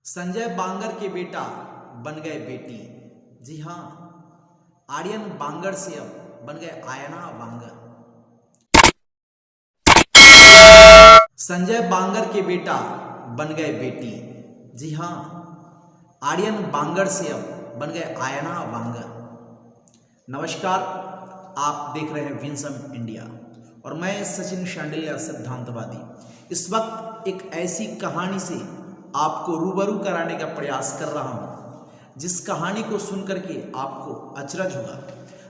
संजय बांगर के बेटा बन गए बेटी। जी हाँ, आर्यन बांगर से अब बन गए आयना बांगर। संजय बांगर के बेटा बन गए बेटी। जी हाँ, आर्यन बांगर से अब बन गए आयना बांगर। नमस्कार, आप देख रहे हैं विंसम इंडिया और मैं सचिन शांडिल्य सिद्धांतवादी। इस वक्त एक ऐसी कहानी से आपको रूबरू कराने का प्रयास कर रहा हूं जिस कहानी को सुनकर के आपको अचरज होगा।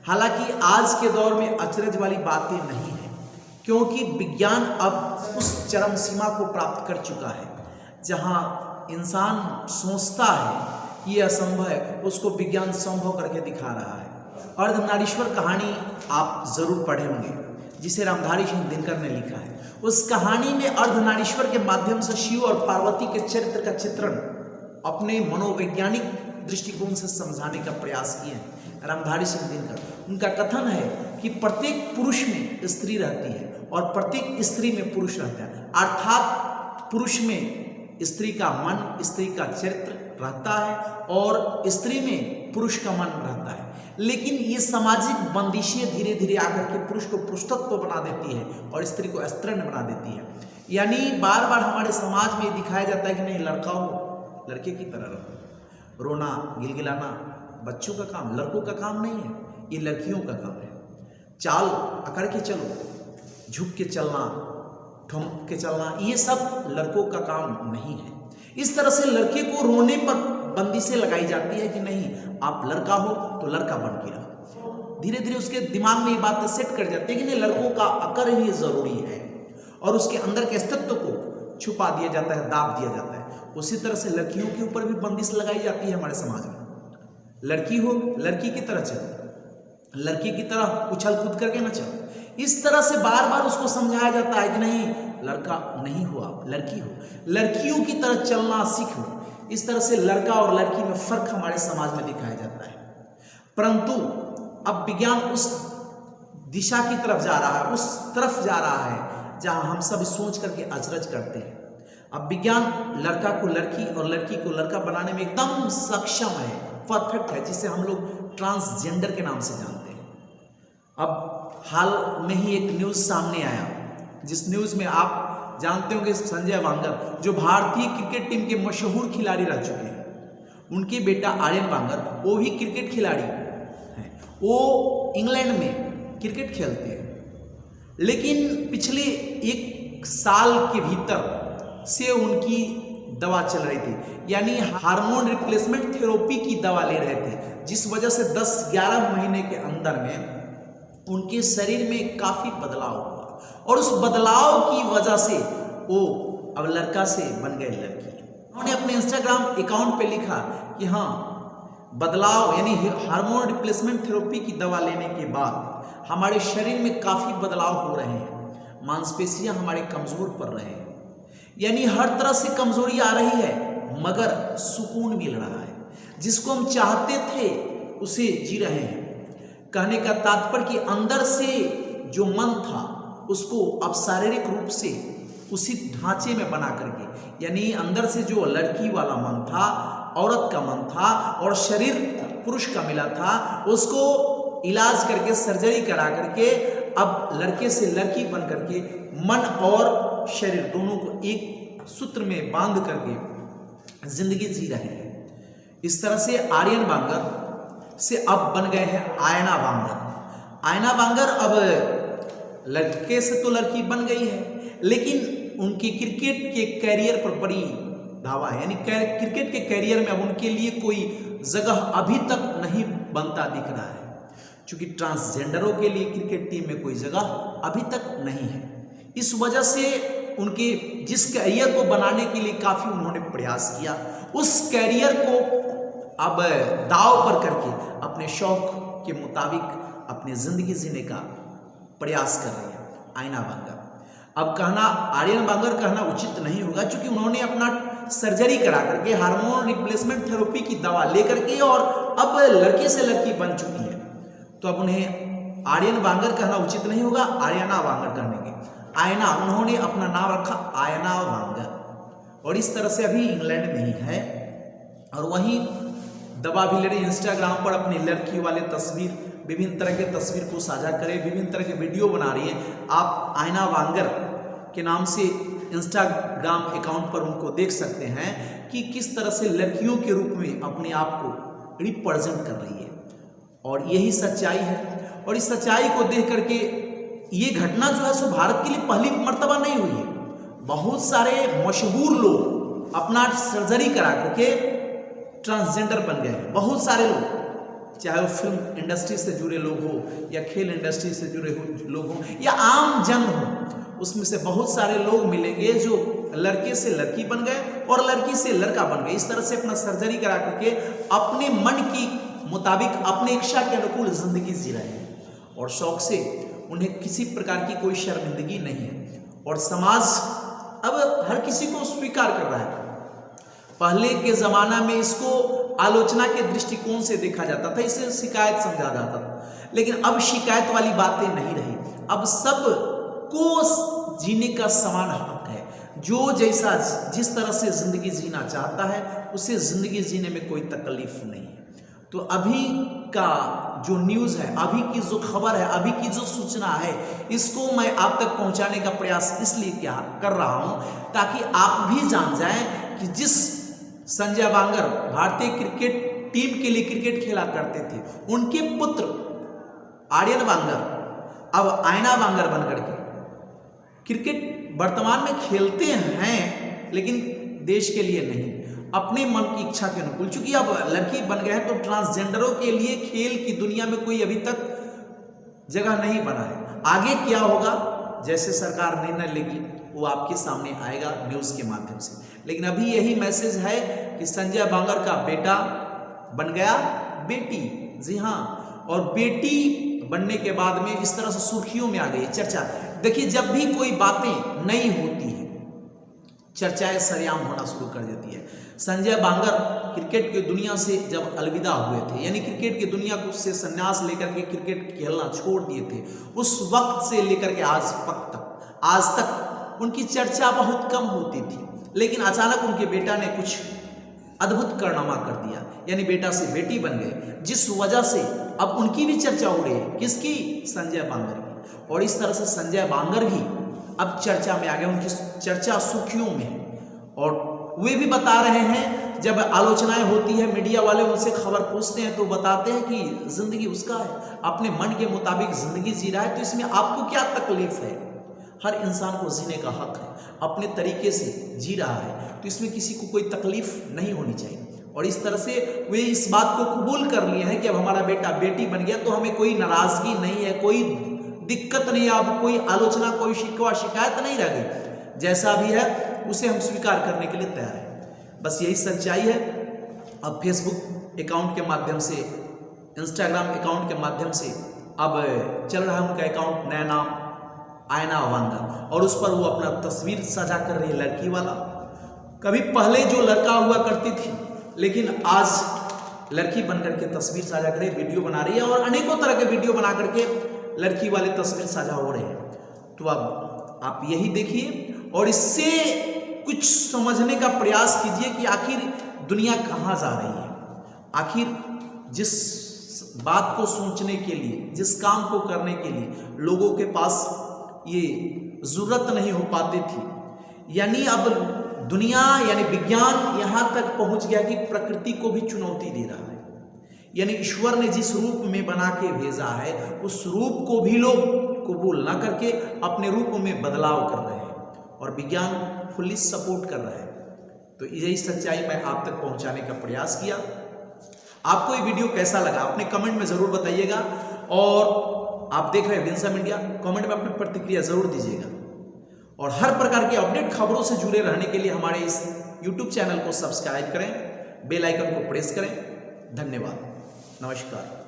हालांकि आज के दौर में अचरज वाली बातें नहीं है, क्योंकि विज्ञान अब उस चरम सीमा को प्राप्त कर चुका है जहां इंसान सोचता है ये असंभव है, उसको विज्ञान संभव करके दिखा रहा है। अर्धनारीश्वर कहानी आप जरूर पढ़े होंगे, जिसे रामधारी सिंह दिनकर ने लिखा है। उस कहानी में अर्धनारीश्वर के माध्यम से शिव और पार्वती के चरित्र का चित्रण अपने मनोवैज्ञानिक दृष्टिकोण से समझाने का प्रयास किए हैं रामधारी सिंह दिनकर। उनका कथन है कि प्रत्येक पुरुष में स्त्री रहती है और प्रत्येक स्त्री में पुरुष रहता है, अर्थात पुरुष में स्त्री का मन, स्त्री का चरित्र रहता है और स्त्री में पुरुष का मन रहता है। लेकिन ये सामाजिक बंदिशें धीरे धीरे आकर के पुरुष को पुरुषत्व बना देती है और स्त्री को स्त्रीण बना देती है। यानी बार बार हमारे समाज में दिखाया जाता है कि नहीं, लड़का हो लड़के की तरह रहो, रोना गिलगिलाना बच्चों का काम, लड़कों का काम नहीं है, ये लड़कियों का काम है। चाल अकड़ के चलो, झुक के चलना, ठुमक के चलना, ये सब लड़कों का काम नहीं है। इस तरह से लड़के को रोने पर बंदिशें लगाई जाती है कि नहीं, आप लड़का हो तो लड़का बन के रहो। धीरे धीरे उसके दिमाग में ये बात सेट कर जाती है कि नहीं, लड़कों का अकड़ ही जरूरी है और उसके अंदर के अस्तित्व को छुपा दिया जाता है, दाब दिया जाता है। उसी तरह से लड़कियों के ऊपर भी बंदिश लगाई जाती है हमारे समाज में। लड़की हो लड़की की तरह चलो, लड़की की तरह उछल कूद करके न चलो। इस तरह से बार बार उसको समझाया जाता है कि नहीं, लड़का नहीं हो, आप लड़की हो, लड़कियों की तरह चलना सीखो। इस तरह से लड़का और लड़की में फर्क हमारे समाज में दिखाया जाता है। परंतु अब विज्ञान उस दिशा की तरफ जा रहा है, उस तरफ जा रहा है जहां हम सब सोच करके अचरज करते हैं। अब विज्ञान लड़का को लड़की और लड़की को लड़का बनाने में एकदम सक्षम है, परफेक्ट है, जिसे हम लोग ट्रांसजेंडर के नाम से जानते हैं। अब हाल में ही एक न्यूज सामने आया, जिस न्यूज में आप जानते होंगे संजय बांगर जो भारतीय क्रिकेट टीम के मशहूर खिलाड़ी रह चुके हैं, उनके बेटा आर्यन बांगर वो भी क्रिकेट खिलाड़ी हैं। वो इंग्लैंड में क्रिकेट खेलते हैं, लेकिन पिछले एक साल के भीतर से उनकी दवा चल रही थी, यानी हार्मोन रिप्लेसमेंट थेरेपी की दवा ले रहे थे, जिस वजह से 10-11 महीने के अंदर में उनके शरीर में काफी बदलाव हुआ और उस बदलाव की वजह से वो अब लड़का से बन गए लड़की। उन्होंने अपने इंस्टाग्राम अकाउंट पे लिखा कि हाँ, बदलाव यानी हार्मोन रिप्लेसमेंट थेरेपी की दवा लेने के बाद हमारे शरीर में काफी बदलाव हो रहे हैं, मांसपेशियां हमारे कमजोर पड़ रहे हैं, यानी हर तरह से कमजोरी आ रही है, मगर सुकून मिल रहा है। जिसको हम चाहते थे उसे जी रहे हैं। कहने का तात्पर्य कि अंदर से जो मन था उसको अब शारीरिक रूप से उसी ढांचे में बना करके, यानी अंदर से जो लड़की वाला मन था, औरत का मन था और शरीर पुरुष का मिला था, उसको इलाज करके सर्जरी करा करके अब लड़के से लड़की बन करके मन और शरीर दोनों को एक सूत्र में बांध करके जिंदगी जी रहे हैं। इस तरह से आर्यन बांगर से अब बन गए हैं आयना बांगर। आयना बांगर अब लड़के से तो लड़की बन गई है, लेकिन उनके क्रिकेट के कैरियर पर बड़ी दावा है, यानी क्रिकेट के कैरियर में अब उनके लिए कोई जगह अभी तक नहीं बनता दिख रहा है, क्योंकि ट्रांसजेंडरों के लिए क्रिकेट टीम में कोई जगह अभी तक नहीं है। इस वजह से उनके जिस कैरियर को बनाने के लिए काफी उन्होंने प्रयास किया, उस कैरियर को अब दाव पर करके अपने शौक के मुताबिक अपनी जिंदगी जीने का प्रयास कर रहे हैं आयना बांगर। अब कहना आर्यन बांगर कहना उचित नहीं होगा, क्योंकि उन्होंने अपना सर्जरी करा करके हार्मोन रिप्लेसमेंट थेरेपी की दवा लेकर के और अब लड़के से लड़की बन चुकी है, तो अब उन्हें आर्यन बांगर कहना उचित नहीं होगा, आर्यना बांगर कहेंगे। आयना, उन्होंने अपना नाम रखा आयना बांगर और इस तरह से अभी इंग्लैंड में ही है। और वहीं दबा भी ले रही। इंस्टाग्राम पर अपनी लड़की वाले तस्वीर, विभिन्न तरह के तस्वीर को साझा करें, विभिन्न तरह के वीडियो बना रही है। आप आयना वांगर के नाम से इंस्टाग्राम अकाउंट पर उनको देख सकते हैं कि किस तरह से लड़कियों के रूप में अपने आप को रिप्रेजेंट कर रही है, और यही सच्चाई है। और इस सच्चाई को देख करके ये घटना जो है सो भारत के लिए पहली मर्तबा नहीं हुई है। बहुत सारे मशहूर लोग अपना सर्जरी करा करके ट्रांसजेंडर बन गए हैं। बहुत सारे लोग, चाहे वो फिल्म इंडस्ट्री से जुड़े लोग हो या खेल इंडस्ट्री से जुड़े लोग हो या आम जन हो, उसमें से बहुत सारे लोग मिलेंगे जो लड़के से लड़की बन गए और लड़की से लड़का बन गए। इस तरह से अपना सर्जरी करा करके अपने मन की मुताबिक, अपने इच्छा के अनुकूल जिंदगी जी रहे हैं, और शौक से उन्हें किसी प्रकार की कोई शर्मिंदगी नहीं है। और समाज अब हर किसी को स्वीकार कर रहा है। पहले के जमाना में इसको आलोचना के दृष्टिकोण से देखा जाता था, इसे शिकायत समझा जाता था, लेकिन अब शिकायत वाली बातें नहीं रही। अब सब को जीने का समान हक है। जो जैसा जिस तरह से जिंदगी जीना चाहता है उसे जिंदगी जीने में कोई तकलीफ नहीं है। तो अभी का जो न्यूज़ है, अभी की जो खबर है, अभी की जो सूचना है, इसको मैं आप तक पहुंचाने का प्रयास इसलिए क्या कर रहा हूं ताकि आप भी जान जाएं कि जिस संजय बांगर भारतीय क्रिकेट टीम के लिए क्रिकेट खेला करते थे, उनके पुत्र आर्यन बांगर अब आयना बांगर बनकर के क्रिकेट वर्तमान में खेलते हैं, लेकिन देश के लिए नहीं, अपने मन की इच्छा के अनुकूल। चूंकि अब लड़की बन गए हैं तो ट्रांसजेंडरों के लिए खेल की दुनिया में कोई अभी तक जगह नहीं बना है। आगे क्या होगा, जैसे सरकार निर्णय लेगी वो आपके सामने आएगा न्यूज़ के माध्यम से। लेकिन अभी यही मैसेज है कि संजय बांगर का बेटा बन गया बेटी। जी हाँ, और बेटी बनने के बाद में इस तरह से सुर्खियों में आ गई चर्चा। देखिए, जब भी कोई बातें नई होती है, चर्चाएं सरेआम होना शुरू कर देती है। संजय बांगर क्रिकेट की दुनिया से जब अलविदा हुए थे, यानी क्रिकेट की दुनिया से संन्यास लेकर के क्रिकेट खेलना छोड़ दिए थे, उस वक्त से लेकर के आज तक उनकी चर्चा बहुत कम होती थी। लेकिन अचानक उनके बेटा ने कुछ अद्भुत कारनामा कर दिया, यानी बेटा से बेटी बन गए, जिस वजह से अब उनकी भी चर्चा हो रही है। किसकी? संजय बांगर की। और इस तरह से संजय बांगर भी अब चर्चा में आ गए, उनकी चर्चा सुर्खियों में है। और वे भी बता रहे हैं, जब आलोचनाएं होती है, मीडिया वाले उनसे खबर पूछते हैं तो बताते हैं कि जिंदगी उसका है, अपने मन के मुताबिक जिंदगी जी रहा है, तो इसमें आपको क्या तकलीफ है? हर इंसान को जीने का हक है, अपने तरीके से जी रहा है, तो इसमें किसी को कोई तकलीफ नहीं होनी चाहिए। और इस तरह से वे इस बात को कबूल कर लिए हैं कि अब हमारा बेटा बेटी बन गया तो हमें कोई नाराजगी नहीं है, कोई दिक्कत नहीं है, अब कोई आलोचना, कोई शिकवा शिकायत नहीं रह गई। जैसा भी है उसे हम स्वीकार करने के लिए तैयार हैं। बस यही सच्चाई है। अब फेसबुक अकाउंट के माध्यम से, इंस्टाग्राम अकाउंट के माध्यम से अब चल रहा है उनका अकाउंट, नया नाम आयना वांगर, और उस पर वो अपना तस्वीर साझा कर रही है लड़की वाला। कभी पहले जो लड़का हुआ करती थी, लेकिन आज लड़की बनकर के तस्वीर साझा करे, वीडियो बना रही है, और अनेकों तरह के वीडियो बना करके लड़की वाले तस्वीर साझा हो रहे हैं। तो अब आप यही देखिए और इससे कुछ समझने का प्रयास कीजिए कि आखिर दुनिया कहाँ जा रही है। आखिर जिस बात को सोचने के लिए, जिस काम को करने के लिए लोगों के पास ये जरूरत नहीं हो पाती थी, यानी अब दुनिया यानी विज्ञान यहाँ तक पहुँच गया कि प्रकृति को भी चुनौती दे रहा है। यानी ईश्वर ने जिस रूप में बना के भेजा है, उस रूप को भी लोग कबूल ना करके अपने रूप में बदलाव कर रहे हैं, और विज्ञान फुल्ली सपोर्ट कर रहा है। तो यही सच्चाई मैं आप तक पहुंचाने का प्रयास किया। आपको ये वीडियो कैसा लगा अपने कमेंट में जरूर बताइएगा, और आप देख रहे हैं विंसम इंडिया, कमेंट में अपनी प्रतिक्रिया जरूर दीजिएगा। और हर प्रकार के अपडेट खबरों से जुड़े रहने के लिए हमारे इस YouTube चैनल को सब्सक्राइब करें, बेल आइकन को प्रेस करें। धन्यवाद, नमस्कार।